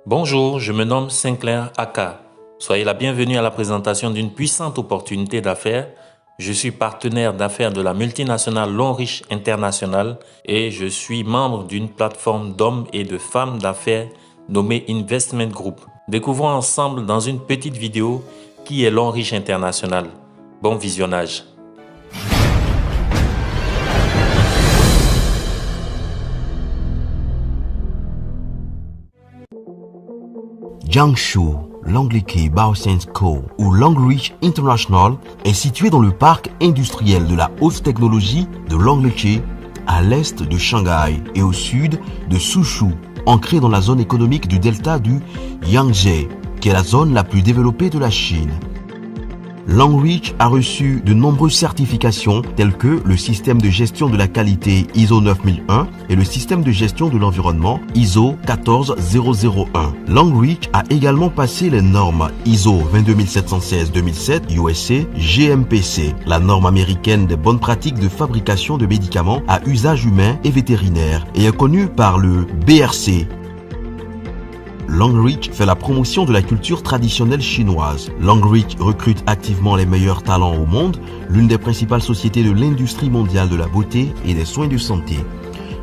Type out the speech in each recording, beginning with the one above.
Bonjour, je me nomme Sinclair Aka. Soyez la bienvenue à la présentation d'une puissante opportunité d'affaires. Je suis partenaire d'affaires de la multinationale Longrich International et je suis membre d'une plateforme d'hommes et de femmes d'affaires nommée Investment Group. Découvrons ensemble dans une petite vidéo qui est Longrich International. Bon visionnage. Jiangsu Longliqi Baoscience Co. ou Longrich International est situé dans le parc industriel de la haute technologie de Longliqi, à l'est de Shanghai et au sud de Suzhou, ancré dans la zone économique du delta du Yangtze, qui est la zone la plus développée de la Chine. Longrich a reçu de nombreuses certifications telles que le système de gestion de la qualité ISO 9001 et le système de gestion de l'environnement ISO 14001. Longrich a également passé les normes ISO 22716-2007 USA GMPC, la norme américaine des bonnes pratiques de fabrication de médicaments à usage humain et vétérinaire, et est connue par le BRC. Longrich fait la promotion de la culture traditionnelle chinoise. Longrich recrute activement les meilleurs talents au monde, l'une des principales sociétés de l'industrie mondiale de la beauté et des soins de santé.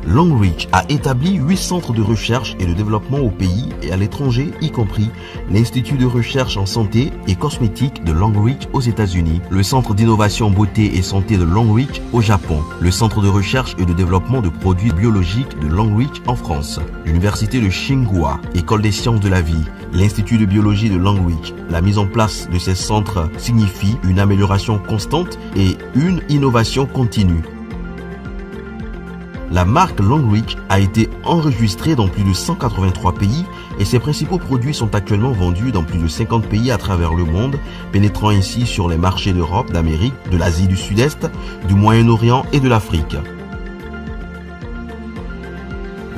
Longrich a établi 8 centres de recherche et de développement au pays et à l'étranger, y compris l'Institut de recherche en santé et cosmétique de Longrich aux États-Unis, le Centre d'innovation beauté et santé de Longrich au Japon, le Centre de recherche et de développement de produits biologiques de Longrich en France, l'Université de Tsinghua, École des sciences de la vie, l'Institut de biologie de Longrich. La mise en place de ces centres signifie une amélioration constante et une innovation continue. La marque Longrich a été enregistrée dans plus de 183 pays et ses principaux produits sont actuellement vendus dans plus de 50 pays à travers le monde, pénétrant ainsi sur les marchés d'Europe, d'Amérique, de l'Asie du Sud-Est, du Moyen-Orient et de l'Afrique.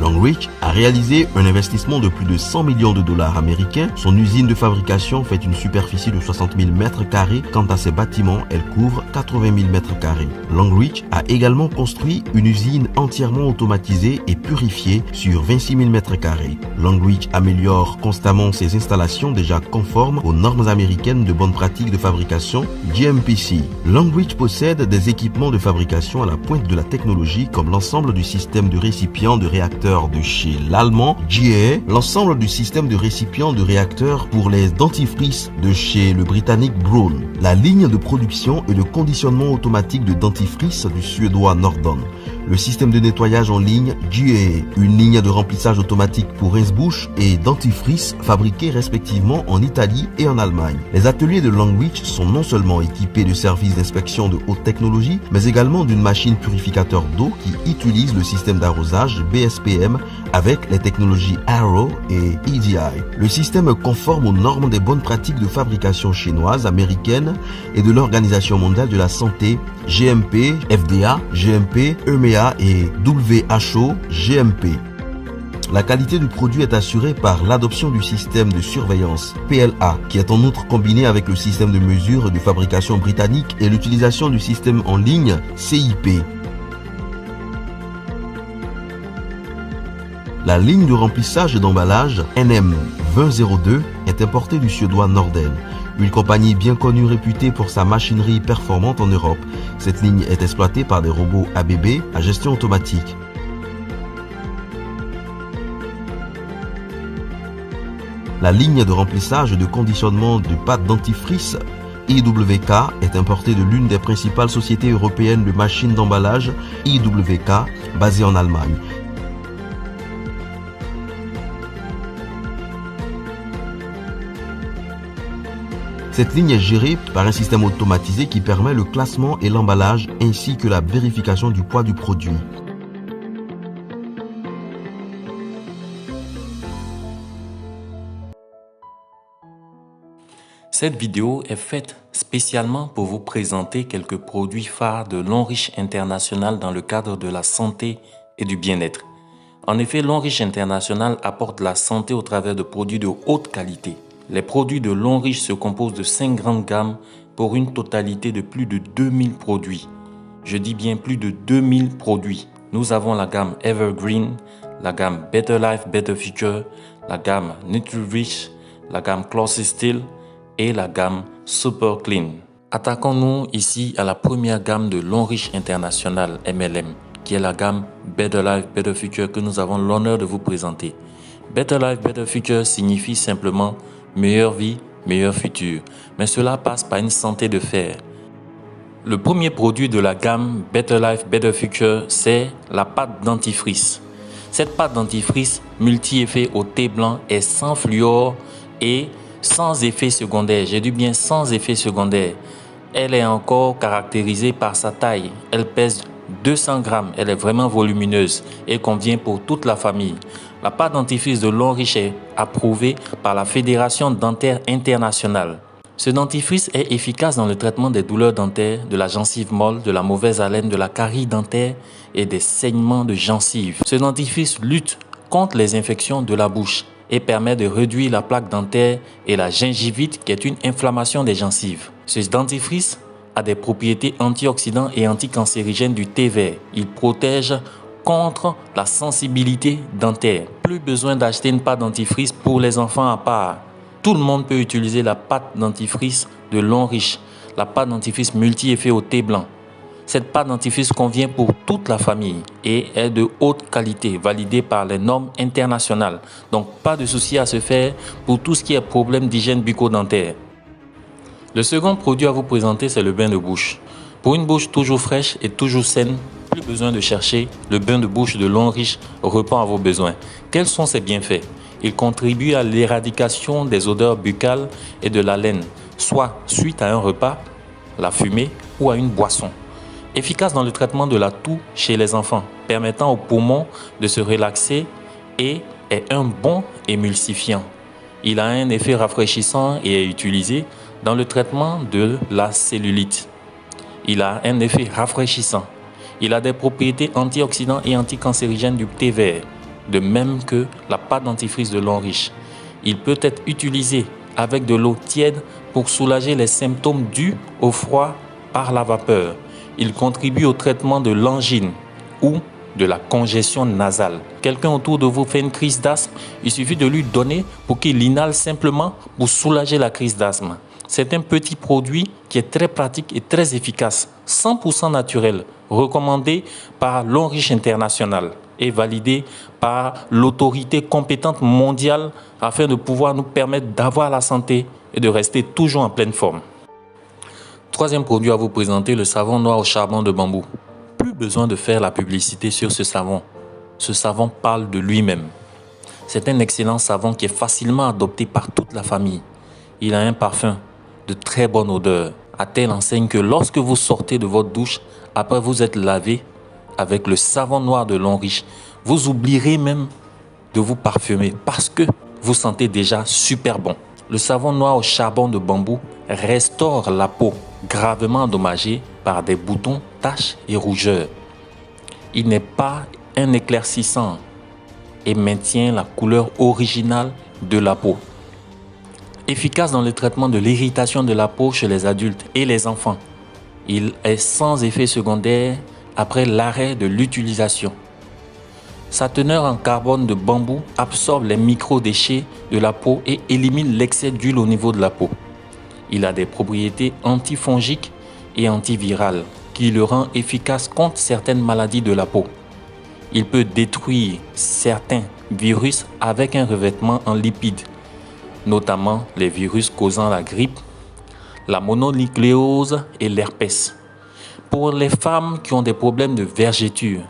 Longrich a réalisé un investissement de plus de 100 millions de dollars américains. Son usine de fabrication fait une superficie de 60 000 mètres carrés. Quant à ses bâtiments, elle couvre 80 000 mètres carrés. Longrich a également construit une usine entièrement automatisée et purifiée sur 26 000 mètres carrés. Longrich améliore constamment ses installations déjà conformes aux normes américaines de bonnes pratiques de fabrication GMPC. Longrich possède des équipements de fabrication à la pointe de la technologie comme l'ensemble du système de récipients de réacteurs de chez l'allemand GE, l'ensemble du système de récipients de réacteurs pour les dentifrices de chez le britannique Braun, la ligne de production et de conditionnement automatique de dentifrice du suédois Nordon, le système de nettoyage en ligne GE, une ligne de remplissage automatique pour rince-bouche et dentifrice fabriqués respectivement en Italie et en Allemagne. Les ateliers de Longrich sont non seulement équipés de services d'inspection de haute technologie, mais également d'une machine purificateur d'eau qui utilise le système d'arrosage BSPM avec les technologies Arrow et EDI. Le système est conforme aux normes des bonnes pratiques de fabrication chinoises, américaines et de l'Organisation mondiale de la santé GMP, FDA, GMP, EMEA et WHO, GMP. La qualité du produit est assurée par l'adoption du système de surveillance PLA, qui est en outre combiné avec le système de mesure de fabrication britannique et l'utilisation du système en ligne CIP. La ligne de remplissage et d'emballage NM2002 est importée du suédois Norden, une compagnie bien connue réputée pour sa machinerie performante en Europe. Cette ligne est exploitée par des robots ABB à gestion automatique. La ligne de remplissage et de conditionnement de pâte dentifrice IWK est importée de l'une des principales sociétés européennes de machines d'emballage IWK basée en Allemagne. Cette ligne est gérée par un système automatisé qui permet le classement et l'emballage ainsi que la vérification du poids du produit. Cette vidéo est faite spécialement pour vous présenter quelques produits phares de Longrich International dans le cadre de la santé et du bien-être. En effet, Longrich International apporte la santé au travers de produits de haute qualité. Les produits de Longrich se composent de 5 grandes gammes pour une totalité de plus de 2000 produits. Je dis bien plus de 2000 produits. Nous avons la gamme Evergreen, la gamme Better Life, Better Future, la gamme NutriRich, la gamme Glossy Still et la gamme Super Clean. Attaquons-nous ici à la première gamme de Longrich International MLM, qui est la gamme Better Life, Better Future que nous avons l'honneur de vous présenter. Better Life, Better Future signifie simplement meilleure vie, meilleur futur, mais cela passe par une santé de fer. Le premier produit de la gamme Better Life, Better Future, c'est la pâte dentifrice. Cette pâte dentifrice multi-effet au thé blanc est sans fluor et sans effet secondaire. J'ai dit bien sans effet secondaire. Elle est encore caractérisée par sa taille. Elle pèse 200 grammes. Elle est vraiment volumineuse et convient pour toute la famille. La pâte dentifrice de Longrich est approuvée par la Fédération dentaire internationale. Ce dentifrice est efficace dans le traitement des douleurs dentaires, de la gencive molle, de la mauvaise haleine, de la carie dentaire et des saignements de gencives. Ce dentifrice lutte contre les infections de la bouche et permet de réduire la plaque dentaire et la gingivite qui est une inflammation des gencives. Ce dentifrice a des propriétés antioxydantes et anticancérigènes du thé vert. Il protège contre la sensibilité dentaire. Plus besoin d'acheter une pâte dentifrice pour les enfants à part. Tout le monde peut utiliser la pâte dentifrice de Longrich, la pâte dentifrice multi-effet au thé blanc. Cette pâte dentifrice convient pour toute la famille et est de haute qualité, validée par les normes internationales. Donc pas de souci à se faire pour tout ce qui est problème d'hygiène bucco-dentaire. Le second produit à vous présenter, c'est le bain de bouche. Pour une bouche toujours fraîche et toujours saine, plus besoin de chercher, le bain de bouche de Longrich répond à vos besoins. Quels sont ses bienfaits? Il contribue à l'éradication des odeurs buccales et de la laine, soit suite à un repas, la fumée ou à une boisson. Efficace dans le traitement de la toux chez les enfants, permettant aux poumons de se relaxer et est un bon émulsifiant. Il a un effet rafraîchissant et est utilisé dans le traitement de la cellulite. Il a un effet rafraîchissant. Il a des propriétés antioxydantes et anticancérigènes du thé vert, de même que la pâte dentifrice de Longrich. Il peut être utilisé avec de l'eau tiède pour soulager les symptômes dus au froid par la vapeur. Il contribue au traitement de l'angine ou de la congestion nasale. Quelqu'un autour de vous fait une crise d'asthme, il suffit de lui donner pour qu'il inhale simplement pour soulager la crise d'asthme. C'est un petit produit qui est très pratique et très efficace, 100% naturel, recommandé par Longrich International et validé par l'autorité compétente mondiale afin de pouvoir nous permettre d'avoir la santé et de rester toujours en pleine forme. Troisième produit à vous présenter, le savon noir au charbon de bambou. Plus besoin de faire la publicité sur ce savon. Ce savon parle de lui-même. C'est un excellent savon qui est facilement adopté par toute la famille. Il a un parfum de très bonne odeur, à telle enseigne que lorsque vous sortez de votre douche, après vous êtes lavé avec le savon noir de Longrich, vous oublierez même de vous parfumer parce que vous sentez déjà super bon. Le savon noir au charbon de bambou restaure la peau gravement endommagée par des boutons, taches et rougeurs. Il n'est pas un éclaircissant et maintient la couleur originale de la peau. Efficace dans le traitement de l'irritation de la peau chez les adultes et les enfants. Il est sans effet secondaire après l'arrêt de l'utilisation. Sa teneur en carbone de bambou absorbe les micro-déchets de la peau et élimine l'excès d'huile au niveau de la peau. Il a des propriétés antifongiques et antivirales qui le rend efficace contre certaines maladies de la peau. Il peut détruire certains virus avec un revêtement en lipides, notamment les virus causant la grippe, la mononucléose et l'herpès. Pour les femmes qui ont des problèmes de vergeture,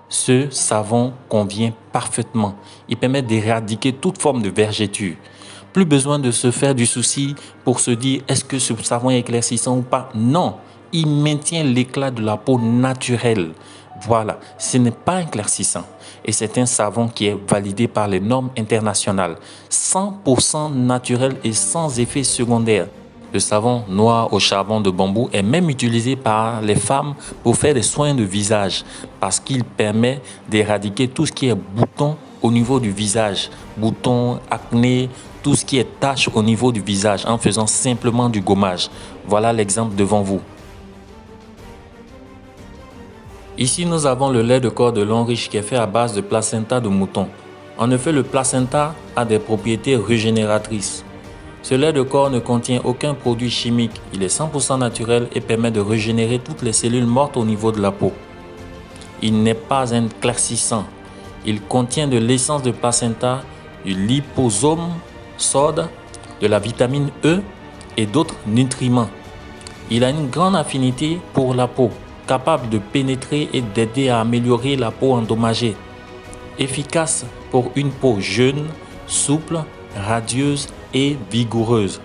ce savon convient parfaitement. Il permet d'éradiquer toute forme de vergeture. Plus besoin de se faire du souci pour se dire est-ce que ce savon est éclaircissant ou pas. Non, il maintient l'éclat de la peau naturelle. Voilà, ce n'est pas éclaircissant. Et c'est un savon qui est validé par les normes internationales. 100% naturel et sans effet secondaire. Le savon noir au charbon de bambou est même utilisé par les femmes pour faire des soins de visage parce qu'il permet d'éradiquer tout ce qui est boutons au niveau du visage, boutons, acné, tout ce qui est taches au niveau du visage en faisant simplement du gommage. Voilà l'exemple devant vous. Ici, nous avons le lait de corps de Longrich qui est fait à base de placenta de mouton. En effet, le placenta a des propriétés régénératrices. Ce lait de corps ne contient aucun produit chimique. Il est 100% naturel et permet de régénérer toutes les cellules mortes au niveau de la peau. Il n'est pas éclaircissant. Il contient de l'essence de placenta, du liposome sode, de la vitamine E et d'autres nutriments. Il a une grande affinité pour la peau, capable de pénétrer et d'aider à améliorer la peau endommagée. Efficace pour une peau jeune, souple, radieuse et vigoureuse.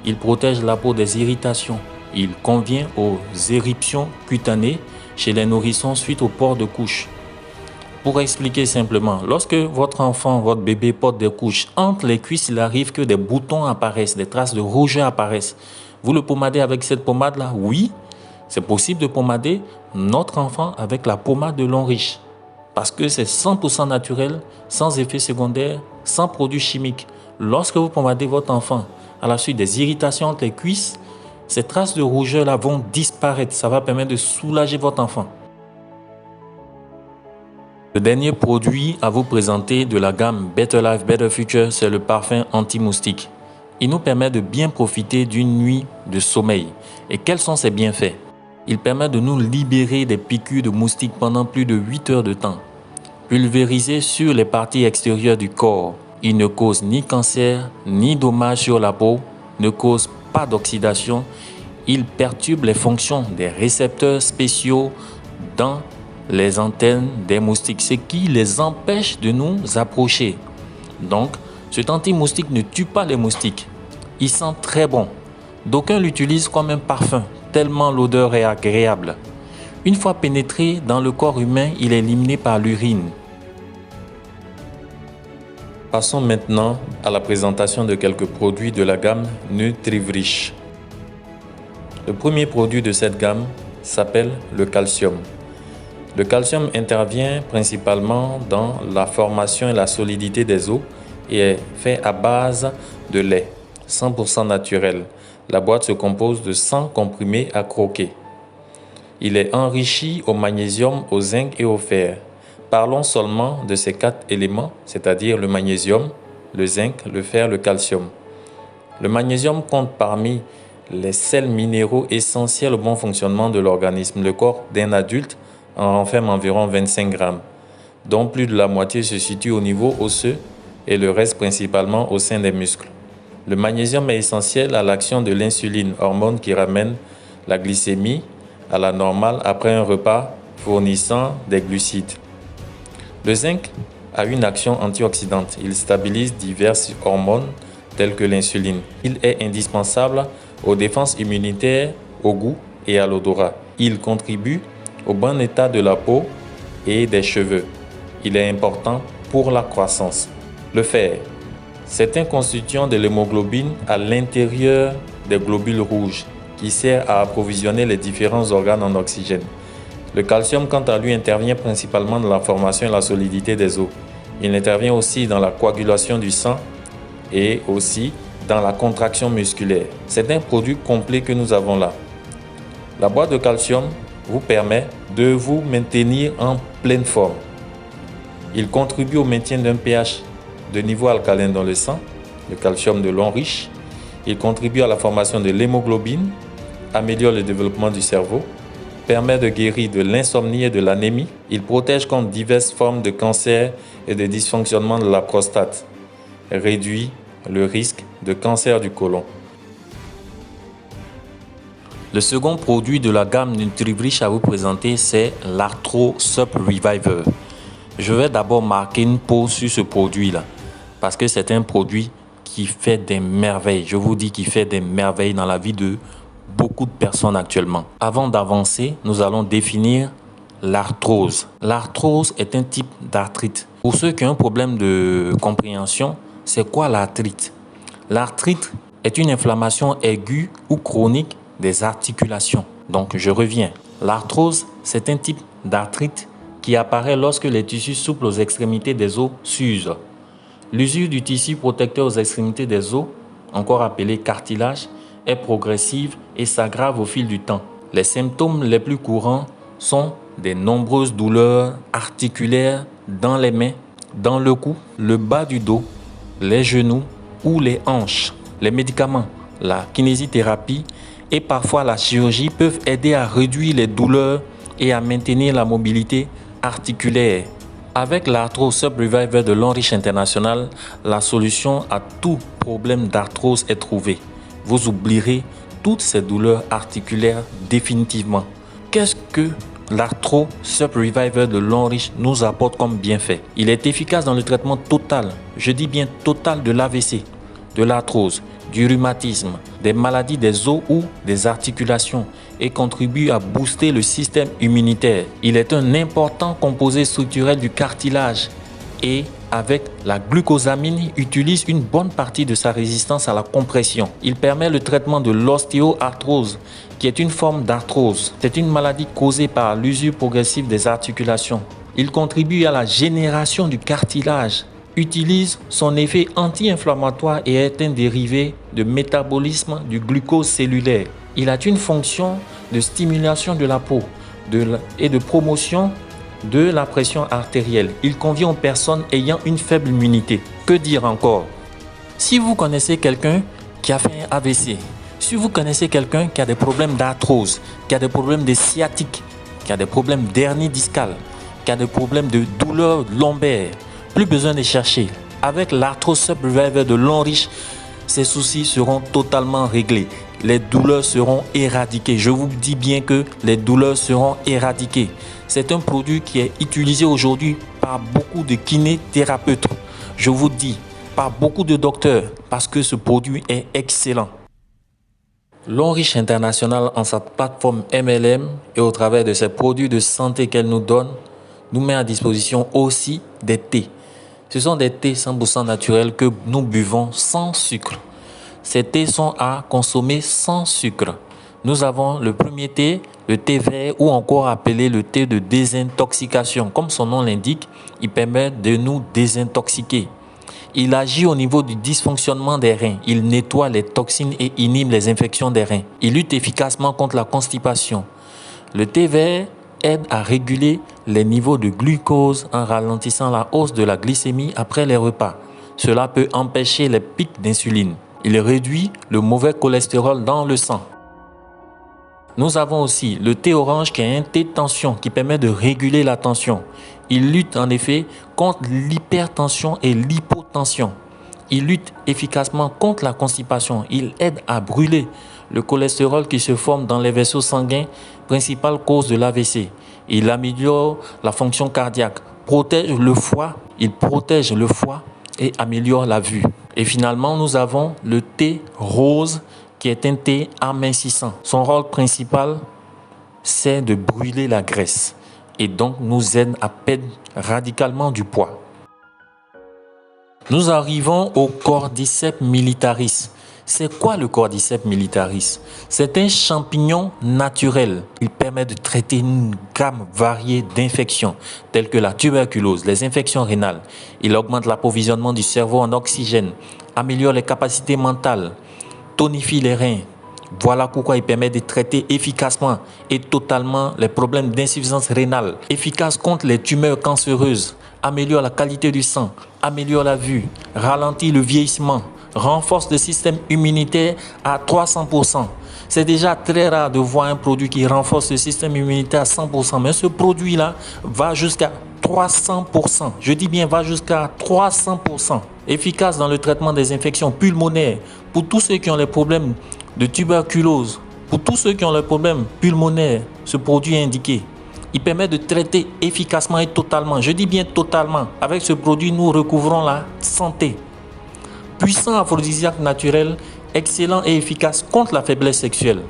Il protège la peau des irritations. Il convient aux éruptions cutanées chez les nourrissons suite au port de couches. Pour expliquer simplement, lorsque votre enfant, votre bébé porte des couches, entre les cuisses, il arrive que des boutons apparaissent, des traces de rougeur apparaissent. Vous le pommadez avec cette pommade-là? Oui, c'est possible de pommader notre enfant avec la pommade de Longrich. Parce que c'est 100% naturel, sans effet secondaire, sans produits chimiques. Lorsque vous pommadez votre enfant à la suite des irritations entre les cuisses, ces traces de rougeur-là vont disparaître. Ça va permettre de soulager votre enfant. Le dernier produit à vous présenter de la gamme Better Life, Better Future, c'est le parfum anti-moustique. Il nous permet de bien profiter d'une nuit de sommeil. Et quels sont ses bienfaits? Il permet de nous libérer des piqûres de moustiques pendant plus de 8 heures de temps. Pulvérisé sur les parties extérieures du corps, il ne cause ni cancer, ni dommages sur la peau, ne cause pas d'oxydation. Il perturbe les fonctions des récepteurs spéciaux dans les antennes des moustiques, ce qui les empêche de nous approcher. Donc, cet anti-moustique ne tue pas les moustiques. Il sent très bon. D'aucuns l'utilisent comme un parfum, tellement l'odeur est agréable. Une fois pénétré dans le corps humain, il est éliminé par l'urine. Passons maintenant à la présentation de quelques produits de la gamme NutriVrich. Le premier produit de cette gamme s'appelle le calcium. Le calcium intervient principalement dans la formation et la solidité des os et est fait à base de lait, 100% naturel. La boîte se compose de 100 comprimés à croquer. Il est enrichi au magnésium, au zinc et au fer. Parlons seulement de ces 4 éléments, c'est-à-dire le magnésium, le zinc, le fer, le calcium. Le magnésium compte parmi les sels minéraux essentiels au bon fonctionnement de l'organisme. Le corps d'un adulte en renferme environ 25 grammes, dont plus de la moitié se situe au niveau osseux et le reste principalement au sein des muscles. Le magnésium est essentiel à l'action de l'insuline, hormone qui ramène la glycémie à la normale après un repas fournissant des glucides. Le zinc a une action antioxydante. Il stabilise diverses hormones telles que l'insuline. Il est indispensable aux défenses immunitaires, au goût et à l'odorat. Il contribue au bon état de la peau et des cheveux. Il est important pour la croissance. Le fer, c'est un constituant de l'hémoglobine à l'intérieur des globules rouges qui sert à approvisionner les différents organes en oxygène. Le calcium, quant à lui, intervient principalement dans la formation et la solidité des os. Il intervient aussi dans la coagulation du sang et aussi dans la contraction musculaire. C'est un produit complet que nous avons là. La boîte de calcium vous permet de vous maintenir en pleine forme. Il contribue au maintien d'un pH de niveau alcalin dans le sang, le calcium de Longrich. Il contribue à la formation de l'hémoglobine, améliore le développement du cerveau, permet de guérir de l'insomnie et de l'anémie. Il protège contre diverses formes de cancer et de dysfonctionnement de la prostate. Réduit le risque de cancer du côlon. Le second produit de la gamme NutriVrich à vous présenter, c'est l'Arthro Sup Reviver. Je vais d'abord marquer une pause sur ce produit-là, parce que c'est un produit qui fait des merveilles. Je vous dis qu'il fait des merveilles dans la vie de beaucoup de personnes actuellement. Avant d'avancer, nous allons définir l'arthrose. L'arthrose est un type d'arthrite. Pour ceux qui ont un problème de compréhension, c'est quoi l'arthrite? L'arthrite est une inflammation aiguë ou chronique des articulations. Donc, je reviens. L'arthrose, c'est un type d'arthrite qui apparaît lorsque les tissus souples aux extrémités des os s'usent. L'usure du tissu protecteur aux extrémités des os, encore appelé cartilage, est progressive et s'aggrave au fil du temps. Les symptômes les plus courants sont des nombreuses douleurs articulaires dans les mains, dans le cou, le bas du dos, les genoux ou les hanches. Les médicaments, la kinésithérapie et parfois la chirurgie peuvent aider à réduire les douleurs et à maintenir la mobilité articulaire. Avec l'arthrose Sub-Reviver de Longreach International, la solution à tout problème d'arthrose est trouvée. Vous oublierez toutes ces douleurs articulaires définitivement. Qu'est-ce que l'arthrose Sub-Reviver de Longreach nous apporte comme bienfait? Il est efficace dans le traitement total, je dis bien total, de l'AVC, de l'arthrose, du rhumatisme, des maladies des os ou des articulations et contribue à booster le système immunitaire. Il est un important composé structurel du cartilage et avec la glucosamine utilise une bonne partie de sa résistance à la compression. Il permet le traitement de l'ostéoarthrose qui est une forme d'arthrose. C'est une maladie causée par l'usure progressive des articulations. Il contribue à la génération du cartilage, utilise son effet anti-inflammatoire et est un dérivé de métabolisme du glucose cellulaire. Il a une fonction de stimulation de la peau et de promotion de la pression artérielle. Il convient aux personnes ayant une faible immunité. Que dire encore? Si vous connaissez quelqu'un qui a fait un AVC, si vous connaissez quelqu'un qui a des problèmes d'arthrose, qui a des problèmes de sciatique, qui a des problèmes d'hernie discale, qui a des problèmes de douleurs lombaires, plus besoin de chercher. Avec l'arthrose Sub-Reviver de Longreach, ces soucis seront totalement réglés. Les douleurs seront éradiquées. Je vous dis bien que les douleurs seront éradiquées. C'est un produit qui est utilisé aujourd'hui par beaucoup de kinésithérapeutes. Je vous dis, par beaucoup de docteurs, parce que ce produit est excellent. Longreach International, en sa plateforme MLM et au travers de ses produits de santé qu'elle nous donne, nous met à disposition aussi des thés. Ce sont des thés 100% naturels que nous buvons sans sucre. Ces thés sont à consommer sans sucre. Nous avons le premier thé, le thé vert ou encore appelé le thé de désintoxication. Comme son nom l'indique, il permet de nous désintoxiquer. Il agit au niveau du dysfonctionnement des reins. Il nettoie les toxines et inhibe les infections des reins. Il lutte efficacement contre la constipation. Le thé vert aide à réguler les niveaux de glucose en ralentissant la hausse de la glycémie après les repas. Cela peut empêcher les pics d'insuline. Il réduit le mauvais cholestérol dans le sang. Nous avons aussi le thé orange qui est un thé de tension qui permet de réguler la tension. Il lutte en effet contre l'hypertension et l'hypotension. Il lutte efficacement contre la constipation. Il aide à brûler le cholestérol qui se forme dans les vaisseaux sanguins, principale cause de l'AVC. Il améliore la fonction cardiaque, protège le foie, et améliore la vue. Et finalement, nous avons le thé rose qui est un thé amincissant. Son rôle principal, c'est de brûler la graisse et donc nous aide à perdre radicalement du poids. Nous arrivons au Cordyceps militaris. C'est quoi le Cordyceps militaris? C'est un champignon naturel. Il permet de traiter une gamme variée d'infections telles que la tuberculose, les infections rénales. Il augmente l'approvisionnement du cerveau en oxygène, améliore les capacités mentales, tonifie les reins. Voilà pourquoi il permet de traiter efficacement et totalement les problèmes d'insuffisance rénale, efficace contre les tumeurs cancéreuses, améliore la qualité du sang, améliore la vue, ralentit le vieillissement, renforce le système immunitaire à 300%. C'est déjà très rare de voir un produit qui renforce le système immunitaire à 100%, mais ce produit-là va jusqu'à 300%. Je dis bien va jusqu'à 300%. Efficace dans le traitement des infections pulmonaires pour tous ceux qui ont les problèmes de tuberculose, pour tous ceux qui ont les problèmes pulmonaires, ce produit est indiqué. Il permet de traiter efficacement et totalement. Je dis bien totalement. Avec ce produit, nous recouvrons la santé. Puissant aphrodisiaque naturel, excellent et efficace contre la faiblesse sexuelle.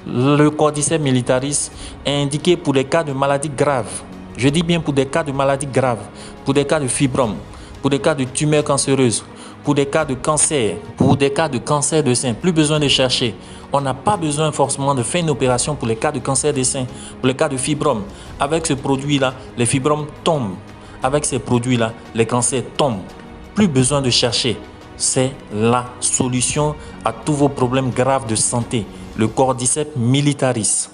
Le Cordyceps militaris est indiqué pour des cas de maladies graves. Je dis bien pour des cas de maladies graves, pour des cas de fibromes, pour des cas de tumeurs cancéreuses, pour des cas de cancer, pour des cas de cancer de sein. Plus besoin de chercher. On n'a pas besoin forcément de faire une opération pour les cas de cancer des seins, pour les cas de fibromes. Avec ce produit-là, les fibromes tombent. Avec ces produits-là, les cancers tombent. Plus besoin de chercher. C'est la solution à tous vos problèmes graves de santé. Le Cordyceps militaris.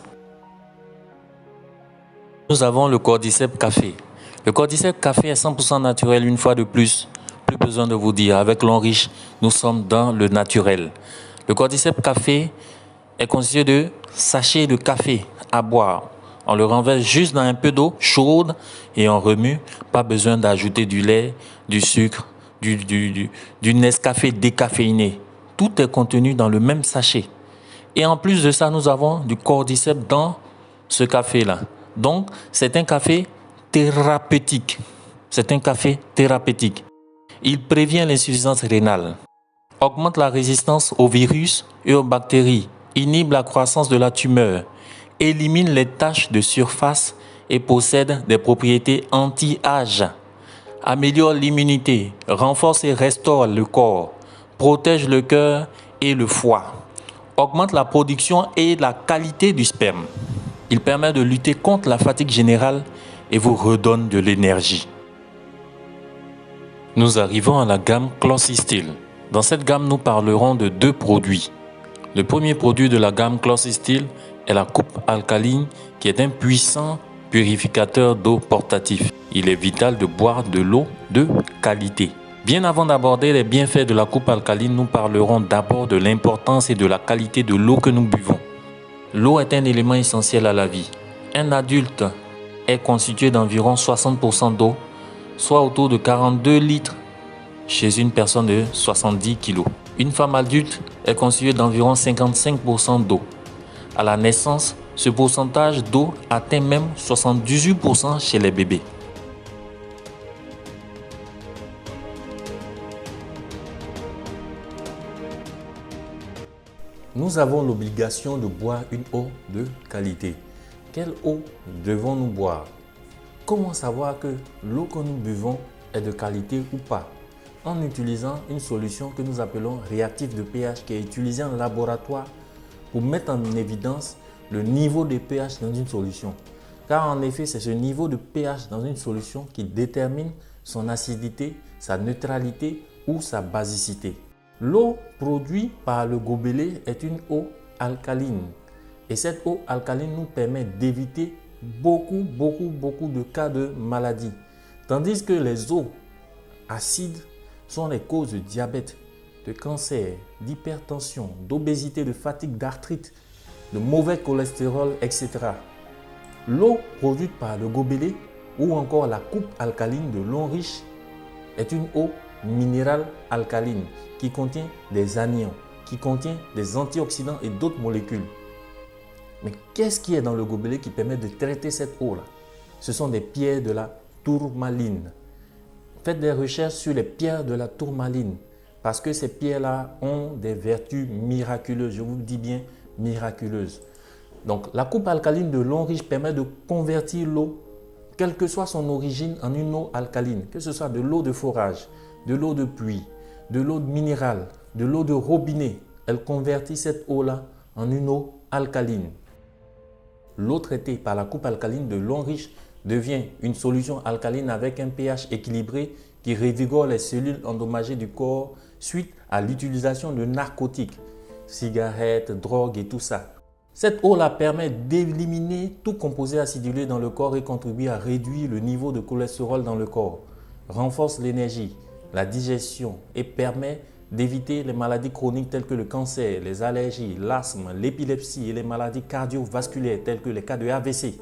Nous avons le Cordyceps café. Le Cordyceps café est 100% naturel une fois de plus. Plus besoin de vous dire, avec Long Riche, nous sommes dans le naturel. Le Cordyceps café est constitué de sachets de café à boire. On le renverse juste dans un peu d'eau chaude et on remue. Pas besoin d'ajouter du lait, du sucre, du Nescafé décaféiné. Tout est contenu dans le même sachet. Et en plus de ça, nous avons du Cordyceps dans ce café-là. Donc, c'est un café thérapeutique. C'est un café thérapeutique. Il prévient l'insuffisance rénale, augmente la résistance aux virus et aux bactéries, inhibe la croissance de la tumeur, élimine les taches de surface et possède des propriétés anti-âge, améliore l'immunité, renforce et restaure le corps, protège le cœur et le foie, augmente la production et la qualité du sperme. Il permet de lutter contre la fatigue générale et vous redonne de l'énergie. Nous arrivons à la gamme Clossysteel. Dans cette gamme, nous parlerons de deux produits. Le premier produit de la gamme Clossysteel est la coupe alcaline qui est un puissant purificateur d'eau portatif. Il est vital de boire de l'eau de qualité. Bien avant d'aborder les bienfaits de la coupe alcaline, nous parlerons d'abord de l'importance et de la qualité de l'eau que nous buvons. L'eau est un élément essentiel à la vie. Un adulte est constitué d'environ 60% d'eau, soit autour de 42 litres chez une personne de 70 kg. Une femme adulte est constituée d'environ 55% d'eau. À la naissance, ce pourcentage d'eau atteint même 78% chez les bébés. Nous avons l'obligation de boire une eau de qualité. Quelle eau devons-nous boire? Comment savoir que l'eau que nous buvons est de qualité ou pas? En utilisant une solution que nous appelons réactif de pH qui est utilisée en laboratoire pour mettre en évidence le niveau de pH dans une solution. Car en effet, c'est ce niveau de pH dans une solution qui détermine son acidité, sa neutralité ou sa basicité. L'eau produite par le gobelet est une eau alcaline. Et cette eau alcaline nous permet d'éviter beaucoup de cas de maladies. Tandis que les eaux acides sont les causes de diabète, de cancer, d'hypertension, d'obésité, de fatigue, d'arthrite, de mauvais cholestérol, etc. L'eau produite par le gobelet ou encore la coupe alcaline de Long Riche est une eau minérale alcaline qui contient des anions, qui contient des antioxydants et d'autres molécules. Mais qu'est-ce qui est dans le gobelet qui permet de traiter cette eau-là? Ce sont des pierres de la tourmaline. Faites des recherches sur les pierres de la tourmaline parce que ces pierres-là ont des vertus miraculeuses. Je vous dis bien miraculeuses. Donc, la coupe alcaline de Long Riche permet de convertir l'eau, quelle que soit son origine, en une eau alcaline. Que ce soit de l'eau de forage, de l'eau de pluie, de l'eau minérale, de l'eau de robinet. Elle convertit cette eau-là en une eau alcaline. L'eau traitée par la coupe alcaline de Long Riche devient une solution alcaline avec un pH équilibré qui revigore les cellules endommagées du corps suite à l'utilisation de narcotiques, cigarettes, drogues et tout ça. Cette eau-là permet d'éliminer tout composé acidulé dans le corps et contribue à réduire le niveau de cholestérol dans le corps, renforce l'énergie, la digestion et permet d'éviter les maladies chroniques telles que le cancer, les allergies, l'asthme, l'épilepsie et les maladies cardiovasculaires telles que les cas de AVC.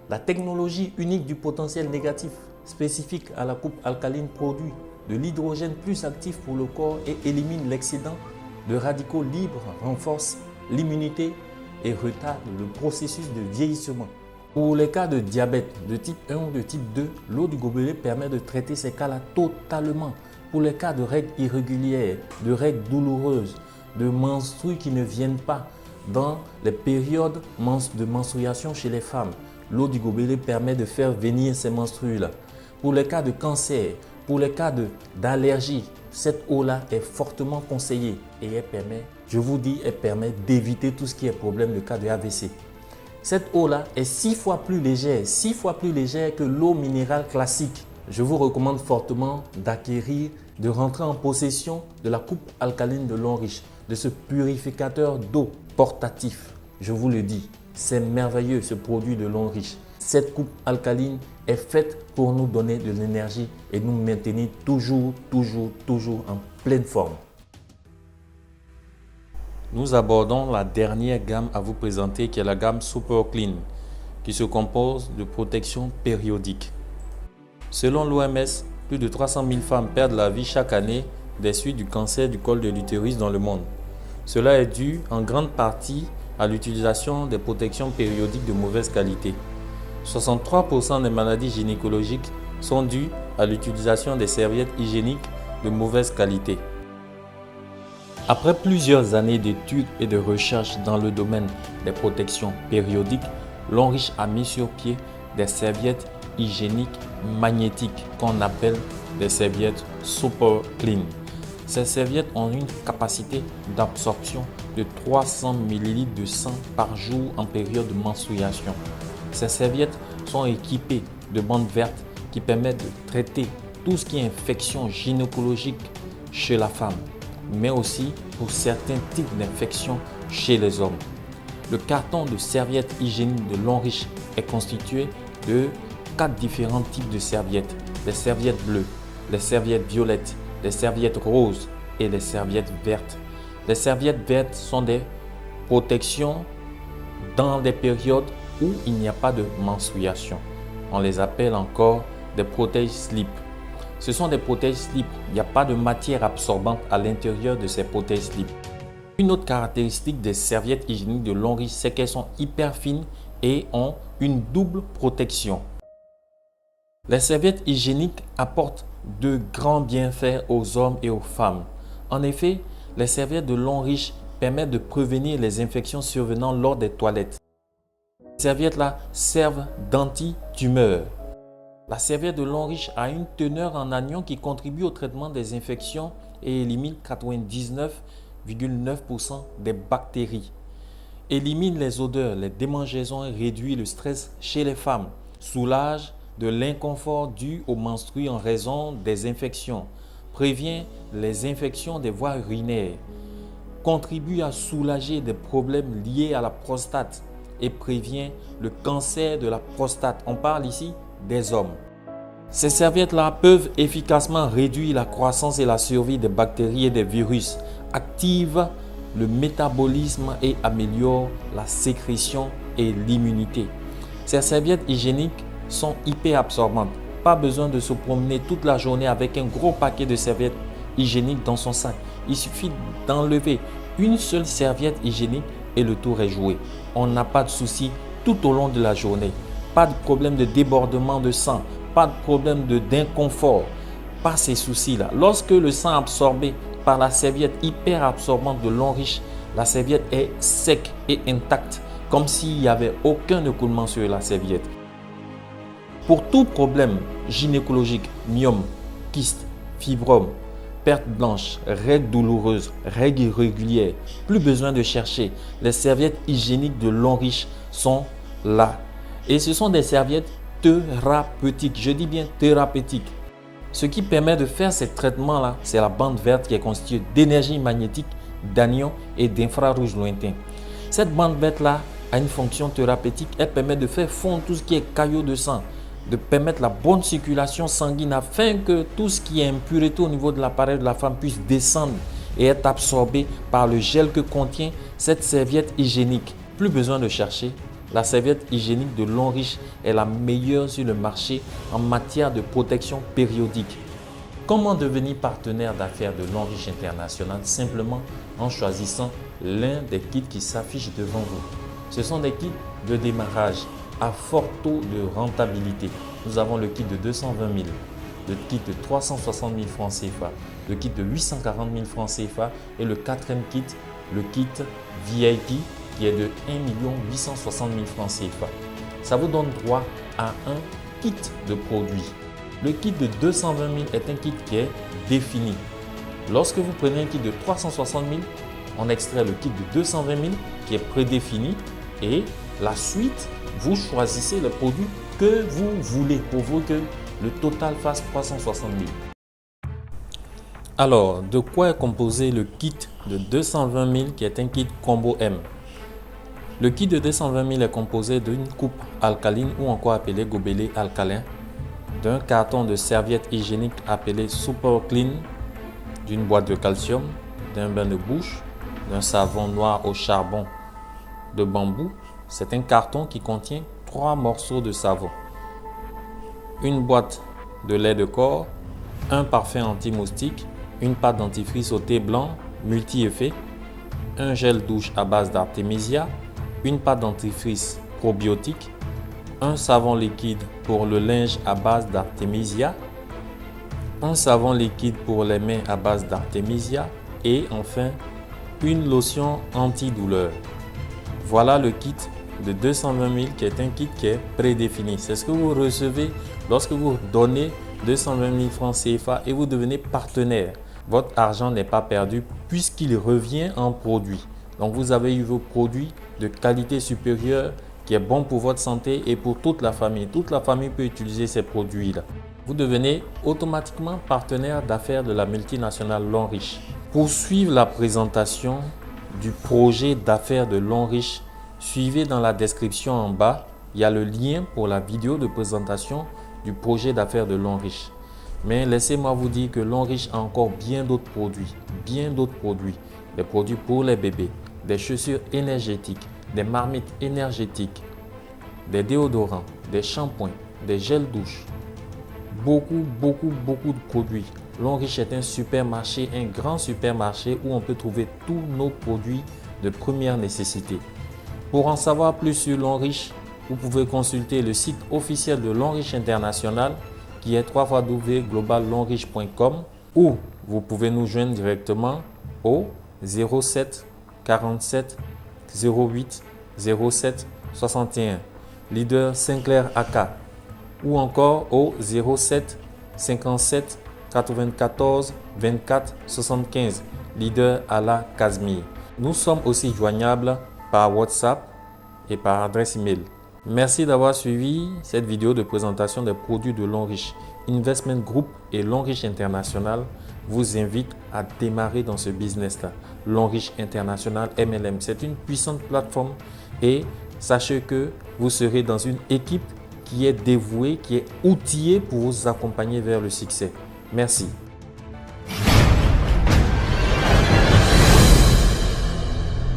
La technologie unique du potentiel négatif spécifique à la coupe alcaline produit de l'hydrogène plus actif pour le corps et élimine l'excédent de radicaux libres, renforce l'immunité et retarde le processus de vieillissement. Pour les cas de diabète de type 1 ou de type 2, l'eau du gobelet permet de traiter ces cas-là totalement. Pour les cas de règles irrégulières, de règles douloureuses, de menstrues qui ne viennent pas dans les périodes de menstruation chez les femmes, l'eau du gobelet permet de faire venir ces menstrues-là. Pour les cas de cancer, pour les cas d'allergie, cette eau-là est fortement conseillée et elle permet, je vous dis, elle permet d'éviter tout ce qui est problème de cas de AVC. Cette eau-là est 6 fois plus légère que l'eau minérale classique. Je vous recommande fortement d'acquérir, de rentrer en possession de la coupe alcaline de Long Riche, de ce purificateur d'eau portatif. Je vous le dis, c'est merveilleux ce produit de Long Riche. Cette coupe alcaline est faite pour nous donner de l'énergie et nous maintenir toujours en pleine forme. Nous abordons la dernière gamme à vous présenter qui est la gamme Super Clean qui se compose de protection périodique. Selon l'OMS, plus de 300 000 femmes perdent la vie chaque année des suites du cancer du col de l'utérus dans le monde. Cela est dû en grande partie à l'utilisation des protections périodiques de mauvaise qualité. 63% des maladies gynécologiques sont dues à l'utilisation des serviettes hygiéniques de mauvaise qualité. Après plusieurs années d'études et de recherches dans le domaine des protections périodiques, Longrich a mis sur pied des serviettes hygiéniques magnétiques qu'on appelle des serviettes Super Clean. Ces serviettes ont une capacité d'absorption de 300 ml de sang par jour en période de menstruation. Ces serviettes sont équipées de bandes vertes qui permettent de traiter tout ce qui est infection gynécologique chez la femme, mais aussi pour certains types d'infections chez les hommes. Le carton de serviettes hygiéniques de Longrich est constitué de 4 différents types de serviettes. Les serviettes bleues, les serviettes violettes, les serviettes roses et les serviettes vertes. Les serviettes vertes sont des protections dans des périodes où il n'y a pas de menstruation. On les appelle encore des protège-slip. Ce sont des protège-slip. Il n'y a pas de matière absorbante à l'intérieur de ces protège-slip. Une autre caractéristique des serviettes hygiéniques de Longrich, c'est qu'elles sont hyper fines et ont une double protection. Les serviettes hygiéniques apportent de grands bienfaits aux hommes et aux femmes. En effet, les serviettes de Longrich permettent de prévenir les infections survenant lors des toilettes. Ces serviettes-là servent d'anti-tumeur. La serviette de Longrich a une teneur en anion qui contribue au traitement des infections et élimine 99,9% des bactéries. Élimine les odeurs, les démangeaisons et réduit le stress chez les femmes. Soulage de l'inconfort dû aux menstrues en raison des infections. Prévient les infections des voies urinaires. Contribue à soulager des problèmes liés à la prostate et prévient le cancer de la prostate. On parle ici des hommes. Ces serviettes-là peuvent efficacement réduire la croissance et la survie des bactéries et des virus, activent le métabolisme et améliorent la sécrétion et l'immunité. Ces serviettes hygiéniques sont hyper absorbantes. Pas besoin de se promener toute la journée avec un gros paquet de serviettes hygiéniques dans son sac. Il suffit d'enlever une seule serviette hygiénique et le tour est joué. On n'a pas de soucis tout au long de la journée. Pas de problème de débordement de sang, pas de problème d'inconfort, pas ces soucis-là. Lorsque le sang est absorbé par la serviette hyper absorbante de Longrich, la serviette est sec et intacte, comme s'il n'y avait aucun écoulement sur la serviette. Pour tout problème gynécologique, myome, kyste, fibrome, perte blanche, règles douloureuses, règles irrégulières, plus besoin de chercher. Les serviettes hygiéniques de Longrich sont là. Et ce sont des serviettes thérapeutiques. Je dis bien thérapeutiques. Ce qui permet de faire ces traitements-là, c'est la bande verte qui est constituée d'énergie magnétique, d'anions et d'infrarouge lointain. Cette bande verte-là a une fonction thérapeutique. Elle permet de faire fondre tout ce qui est caillots de sang, de permettre la bonne circulation sanguine afin que tout ce qui est impureté au niveau de l'appareil de la femme puisse descendre et être absorbé par le gel que contient cette serviette hygiénique. Plus besoin de chercher. La serviette hygiénique de Longrich est la meilleure sur le marché en matière de protection périodique. Comment devenir partenaire d'affaires de Longrich International? Simplement en choisissant l'un des kits qui s'affiche devant vous. Ce sont des kits de démarrage à fort taux de rentabilité. Nous avons le kit de 220 000, le kit de 360 000 francs CFA, le kit de 840 000 francs CFA et le quatrième kit, le kit VIP qui est de 1 860 000 francs CFA. Ça vous donne droit à un kit de produits. Le kit de 220 000 est un kit qui est défini. Lorsque vous prenez un kit de 360 000, on extrait le kit de 220 000 qui est prédéfini et la suite, vous choisissez le produit que vous voulez pour que le total fasse 360 000. Alors, de quoi est composé le kit de 220 000 qui est un kit combo M? Le kit de 220 000 est composé d'une coupe alcaline ou encore appelée gobelet alcalin, d'un carton de serviettes hygiéniques appelé Super Clean, d'une boîte de calcium, d'un bain de bouche, d'un savon noir au charbon de bambou. C'est un carton qui contient 3 morceaux de savon, une boîte de lait de corps, un parfum anti-moustique, une pâte dentifrice au thé blanc multi-effet, un gel douche à base d'artémisia, une pâte dentifrice probiotique, un savon liquide pour le linge à base d'artémisia, un savon liquide pour les mains à base d'artémisia et enfin une lotion antidouleur. Voilà le kit de 220 000 qui est un kit qui est prédéfini. C'est ce que vous recevez lorsque vous donnez 220 000 francs CFA et vous devenez partenaire. Votre argent n'est pas perdu puisqu'il revient en produit. Donc vous avez eu vos produits de qualité supérieure qui est bon pour votre santé et pour toute la famille. Toute la famille peut utiliser ces produits-là. Vous devenez automatiquement partenaire d'affaires de la multinationale Longrich. Pour suivre la présentation du projet d'affaires de Longrich, suivez dans la description en bas, il y a le lien pour la vidéo de présentation du projet d'affaires de Longrich. Mais laissez-moi vous dire que Longrich a encore bien d'autres produits, des produits pour les bébés, des chaussures énergétiques, des marmites énergétiques, des déodorants, des shampoings, des gels douche, beaucoup de produits. Longrich est un supermarché, un grand supermarché où on peut trouver tous nos produits de première nécessité. Pour en savoir plus sur Longrich, vous pouvez consulter le site officiel de Longrich International qui est www.globallongrich.com ou vous pouvez nous joindre directement au 07 47 08 07 61 leader Sinclair AK ou encore au 07 57 94 24 75 leader Ala Kazmi. Nous sommes aussi joignables par WhatsApp et par adresse email. Merci d'avoir suivi cette vidéo de présentation des produits de Longrich. Investment Group et Longrich International vous invitent à démarrer dans ce business-là. Longrich International MLM, c'est une puissante plateforme et sachez que vous serez dans une équipe qui est dévouée, qui est outillée pour vous accompagner vers le succès. Merci.